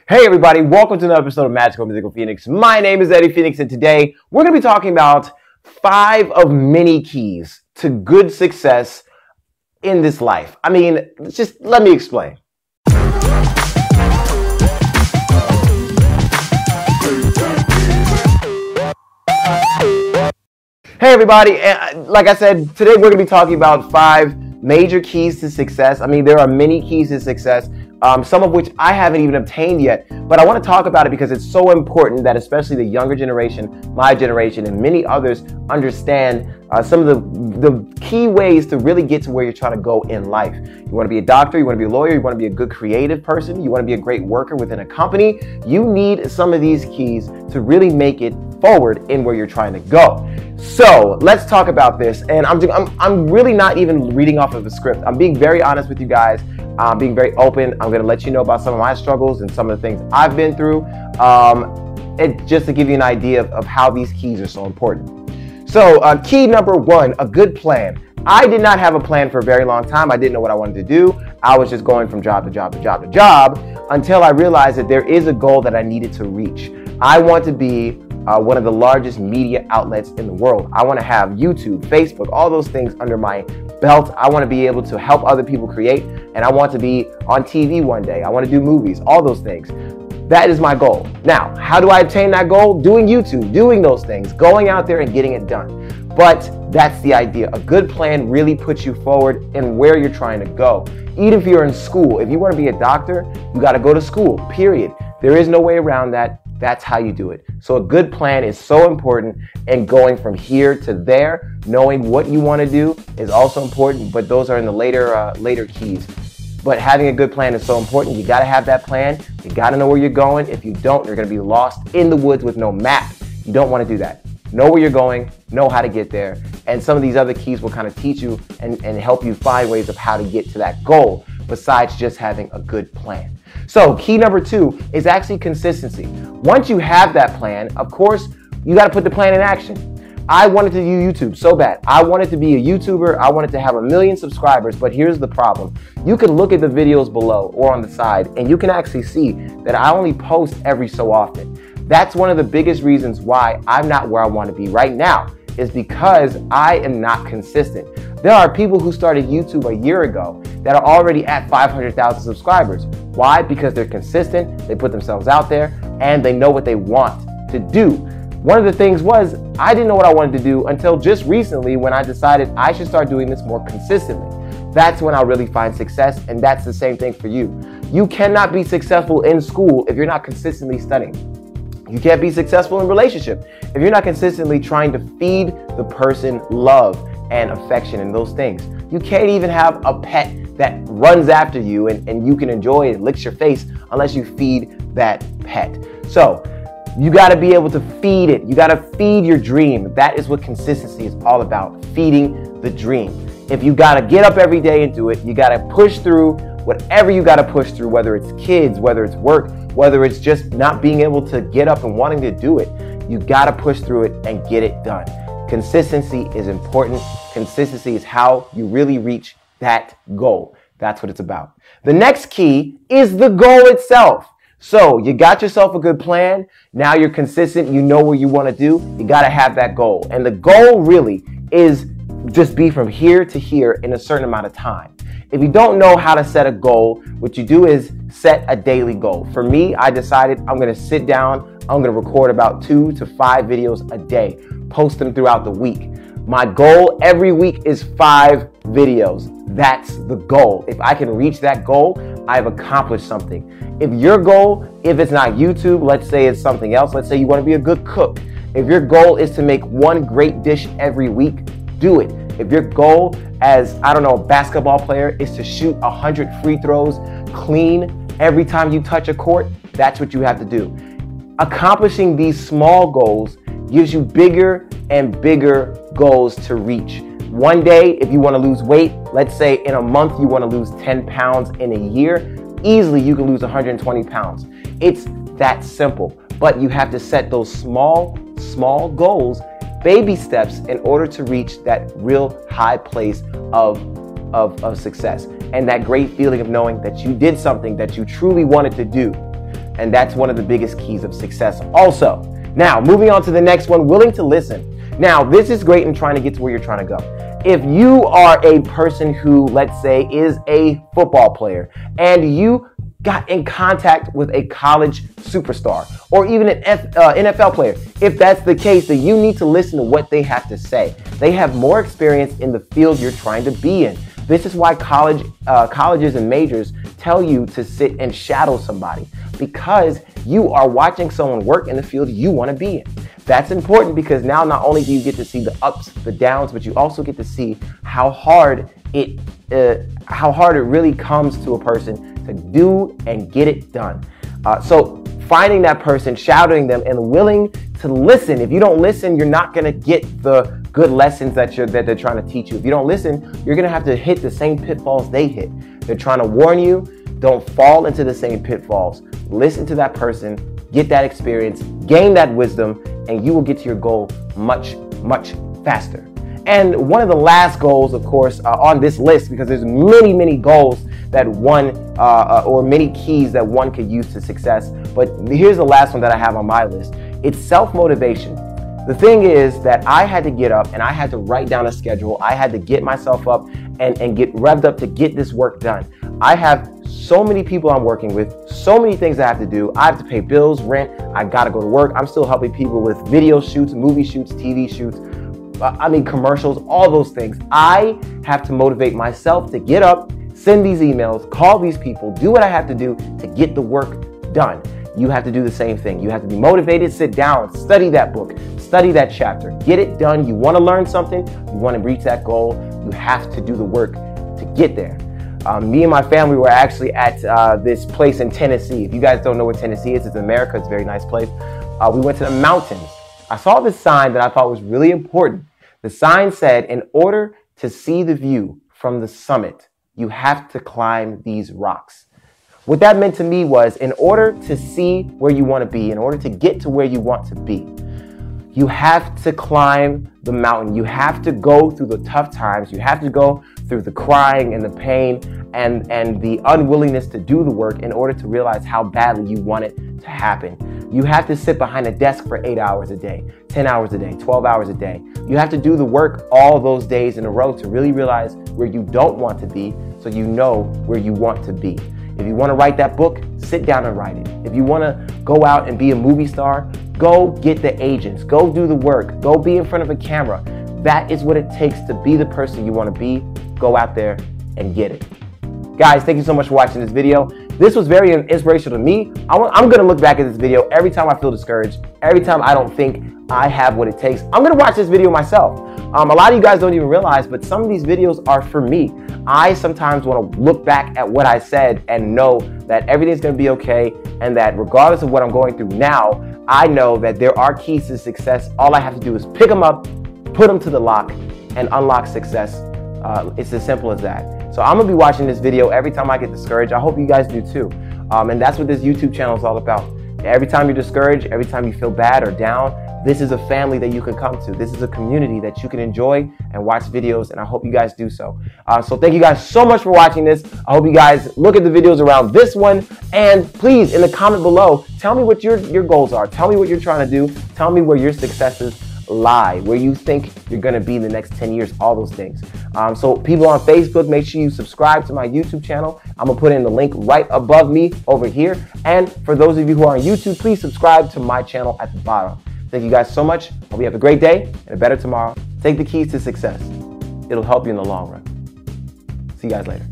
Hey everybody, welcome to another episode of Magical Mythical Phoenix. My name is Eddie Phoenix and today we're going to be talking about 5 of many keys to good success in this life. I mean, just let me explain. Hey everybody, like I said, today we're going to be talking about 5 major keys to success. I mean, there are many keys to success. Some of which I haven't even obtained yet, but I want to talk about it because it's so important that especially the younger generation, my generation, and many others understand some of the key ways to really get to where you're trying to go in life. You want to be a doctor, you want to be a lawyer, you want to be a good creative person, you want to be a great worker within a company. You need some of these keys to really make it forward in where you're trying to go. So let's talk about this, and I'm really not even reading off of a script. I'm being very honest with you guys. I'm being very open. I'm going to let you know about some of my struggles and some of the things I've been through, just to give you an idea of how these keys are so important. So key number 1, a good plan. I did not have a plan for a very long time. I didn't know what I wanted to do. I was just going from job to job to job to job until I realized that there is a goal that I needed to reach. I want to be one of the largest media outlets in the world. I want to have YouTube, Facebook, all those things under my belt. I want to be able to help other people create, and I want to be on TV one day. I want to do movies, all those things. That is my goal. Now, how do I attain that goal? Doing YouTube, doing those things, going out there and getting it done. But that's the idea. A good plan really puts you forward in where you're trying to go. Even if you're in school, if you want to be a doctor, you got to go to school, period. There is no way around that. That's how you do it. So a good plan is so important, and going from here to there, knowing what you want to do is also important, but those are in the later keys. But having a good plan is so important. You got to have that plan. You got to know where you're going. If you don't, you're going to be lost in the woods with no map. You don't want to do that. Know where you're going, know how to get there, and some of these other keys will kind of teach you and help you find ways of how to get to that goal besides just having a good plan. So key number 2 is actually consistency. Once you have that plan, of course, you got to put the plan in action. I wanted to do YouTube so bad. I wanted to be a YouTuber. I wanted to have 1 million subscribers, but here's the problem. You can look at the videos below or on the side, and you can actually see that I only post every so often. That's one of the biggest reasons why I'm not where I want to be right now, is because I am not consistent. There are people who started YouTube a year ago that are already at 500,000 subscribers. Why? Because they're consistent, they put themselves out there, and they know what they want to do. One of the things was, I didn't know what I wanted to do until just recently when I decided I should start doing this more consistently. That's when I'll really find success, and that's the same thing for you. You cannot be successful in school if you're not consistently studying. You can't be successful in relationship if you're not consistently trying to feed the person love and affection and those things. You can't even have a pet that runs after you and you can enjoy it, licks your face, unless you feed that pet. So you got to be able to feed it. You got to feed your dream. That is what consistency is all about, feeding the dream. If you got to get up every day and do it, you got to push through whatever you got to push through, whether it's kids, whether it's work, whether it's just not being able to get up and wanting to do it. You got to push through it and get it done. Consistency is important. Consistency is how you really reach that goal. That's what it's about. The next key is the goal itself. So you got yourself a good plan. Now you're consistent. You know what you want to do. You got to have that goal. And the goal really is just be from here to here in a certain amount of time. If you don't know how to set a goal, what you do is set a daily goal. For me, I decided I'm going to sit down. I'm going to record about 2 to 5 videos a day, post them throughout the week. My goal every week is 5 videos. That's the goal. If I can reach that goal, I've accomplished something. If your goal, if it's not YouTube, let's say it's something else. Let's say you want to be a good cook. If your goal is to make 1 great dish every week, do it. If your goal as, I don't know, a basketball player is to shoot 100 free throws clean every time you touch a court, that's what you have to do. Accomplishing these small goals gives you bigger and bigger goals to reach. One day, if you want to lose weight, let's say in a month you want to lose 10 pounds in a year, easily you can lose 120 pounds. It's that simple, but you have to set those small goals, baby steps, in order to reach that real high place of success and that great feeling of knowing that you did something that you truly wanted to do. And that's one of the biggest keys of success also. Now, moving on to the next one, willing to listen. Now, this is great in trying to get to where you're trying to go. If you are a person who, let's say, is a football player and you got in contact with a college superstar or even an NFL player, if that's the case, then you need to listen to what they have to say. They have more experience in the field you're trying to be in. This is why colleges and majors tell you to sit and shadow somebody, because you are watching someone work in the field you want to be in. That's important because now not only do you get to see the ups, the downs, but you also get to see how hard it really comes to a person to do and get it done. So finding that person, shadowing them, and willing to listen. If you don't listen, you're not going to get the good lessons that they're trying to teach you. If you don't listen, you're going to have to hit the same pitfalls they hit. They're trying to warn you, don't fall into the same pitfalls. Listen to that person, get that experience, gain that wisdom, and you will get to your goal much, much faster. And one of the last goals, of course, on this list, because there's many, many goals that one, or many keys that one could use to success. But here's the last one that I have on my list. It's self-motivation. The thing is that I had to get up and I had to write down a schedule. I had to get myself up and get revved up to get this work done. I have so many people I'm working with, so many things I have to do. I have to pay bills, rent, I gotta go to work. I'm still helping people with video shoots, movie shoots, TV shoots, commercials, all those things. I have to motivate myself to get up, send these emails, call these people, do what I have to do to get the work done. You have to do the same thing. You have to be motivated, sit down, study that book, study that chapter, get it done. You want to learn something, you want to reach that goal, you have to do the work to get there. Me and my family were actually at this place in Tennessee. If you guys don't know where Tennessee is, it's in America. It's a very nice place. We went to the mountains. I saw this sign that I thought was really important. The sign said, in order to see the view from the summit, you have to climb these rocks. What that meant to me was, in order to see where you want to be, in order to get to where you want to be, you have to climb the mountain. You have to go through the tough times. You have to go through the crying and the pain and the unwillingness to do the work in order to realize how badly you want it to happen. You have to sit behind a desk for 8 hours a day, 10 hours a day, 12 hours a day. You have to do the work all those days in a row to really realize where you don't want to be, so you know where you want to be. If you want to write that book, sit down and write it. If you want to go out and be a movie star, go get the agents, go do the work, go be in front of a camera. That is what it takes to be the person you want to be. Go out there and get it. Guys, thank you so much for watching this video. This was very inspirational to me. I'm going to look back at this video every time I feel discouraged, every time I don't think I have what it takes. I'm going to watch this video myself. A lot of you guys don't even realize, but some of these videos are for me. I sometimes want to look back at what I said and know that everything's going to be okay, and that regardless of what I'm going through now, I know that there are keys to success. All I have to do is pick them up, put them to the lock, and unlock success. It's as simple as that. So I'm going to be watching this video every time I get discouraged. I hope you guys do too. And that's what this YouTube channel is all about. Every time you're discouraged, every time you feel bad or down, this is a family that you can come to. This is a community that you can enjoy and watch videos, and I hope you guys do so. So thank you guys so much for watching this. I hope you guys look at the videos around this one, and please, in the comment below, tell me what your goals are. Tell me what you're trying to do. Tell me where your successes lie, where you think you're going to be in the next 10 years, all those things. So people on Facebook, make sure you subscribe to my YouTube channel. I'm going to put in the link right above me over here. And for those of you who are on YouTube, please subscribe to my channel at the bottom. Thank you guys so much. Hope you have a great day and a better tomorrow. Take the keys to success. It'll help you in the long run. See you guys later.